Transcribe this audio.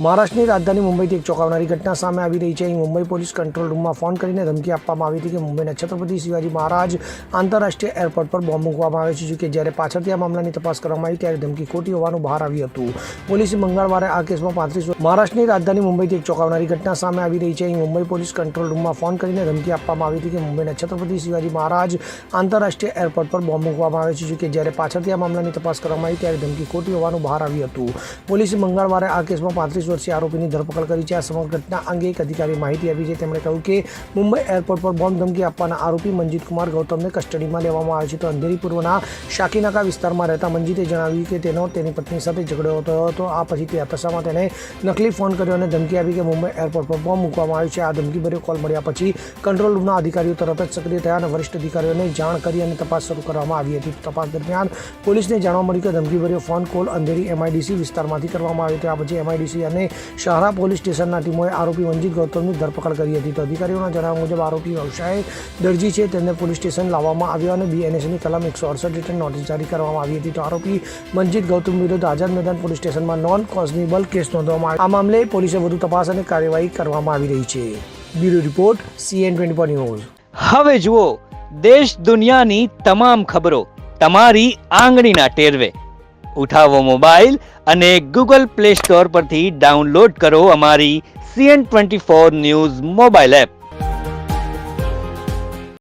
મહારાષ્ટ્રની રાજધાની મુંબઈથી એક ચોંકાવનારી ઘટના સામે આવી રહી છે। અહીં મુંબઈ પોલીસ કંટ્રોલ રૂમમાં ફોન કરીને ધમકી આપવામાં આવી હતી કે મુંબઈના છત્રપતિ શિવાજી મહારાજ આંતરરાષ્ટ્રીય એરપોર્ટ પર બોમ્બ મૂકવામાં આવ્યો છે। જો કે જ્યારે પાછળથી આ મામલાની તપાસ કરવામાં આવી ત્યારે ધમકી ખોટી હોવાનું બહાર આવ્યું હતું। પોલીસે મંગળવારે આ કેસમાં 35 મહારાષ્ટ્રની રાજધાની મુંબઈથી એક ચોંકાવનારી ઘટના સામે આવી રહી છે। અહીં મુંબઈ પોલીસ કંટ્રોલ રૂમમાં ફોન કરીને ધમકી આપવામાં આવી હતી કે મુંબઈના છત્રપતિ શિવાજી મહારાજ આંતરરાષ્ટ્રીય એરપોર્ટ પર બોમ્બ મૂકવામાં આવ્યો છે। જો કે જ્યારે પાછળથી આ મામલાની તપાસ કરવામાં આવી ત્યારે ધમકી ખોટી હોવાનું બહાર આવ્યું હતું। પોલીસે મંગળવારે આ કેસમાં 35 વર્ષીય આરોપીની ધરપકડ કરી છે। આ સમગ્ર ઘટના અંગે એક અધિકારીએ માહિતી આપી છે। તેમણે કહ્યું કે મુંબઈ એરપોર્ટ પર બોમ્બ ધમકી આપવાના આરોપી મનજીત કુમાર ગૌતમને કસ્ટડીમાં લેવામાં આવ્યો છે। તો અંધેરી પૂર્વના શાકીનાકા વિસ્તારમાં રહેતા મનજીતે જણાવ્યું કે તેની પત્ની સાથે ઝઘડો થયો હતો। આ પછી તે હતાશામાં તેને નકલી ફોન કર્યો અને ધમકી આપી કે મુંબઈ એરપોર્ટ પર બોમ્બ મૂકવામાં આવ્યો છે। આ ધમકીભર્યો કોલ મળ્યા પછી કંટ્રોલ રૂમના અધિકારીઓ તરત જ સક્રિય થયા અને વરિષ્ઠ અધિકારીઓને જાણ કરી અને તપાસ શરૂ કરવામાં આવી હતી। તપાસ દરમિયાન પોલીસને જાણવા મળ્યું કે ધમકીભર્યો ફોન કોલ અંધેરી MIDC વિસ્તારમાંથી કરવામાં આવ્યો હતો। આ પછી MIDC અને શાહરા પોલીસ સ્ટેશનના ટીમોએ આરોપી મનજીત ગૌતમની ધરપકડ કરી હતી। તો અધિકારીઓના જણાવ્યા મુજબ આરોપી વ્યવસાય દરજી છે, તેને પોલીસ સ્ટેશન લાવવામાં આવ્યો અને BNSની કલમ 168 હેઠળ નોટિસ જારી કરવામાં આવી હતી। તો આરોપી મનજીત ગૌતમ વિરુદ્ધ આઝાદ મેદાન પોલીસ સ્ટેશનમાં નોન કોઝનેબલ કેસ નોંધવામાં આવ્યો। આ મામલે પોલીસે વધુ તપાસ અને કાર્યવાહી કરવામાં આવી રહી છે। Bureau report CN24 news. હવે જુઓ દેશ દુનિયાની તમામ ખબરો તમારી આંગળીના ટેરવે। ઉઠાવો મોબાઈલ અને Google Play Store પરથી ડાઉનલોડ કરો અમારી CN24 ન્યૂઝ મોબાઈલ એપ।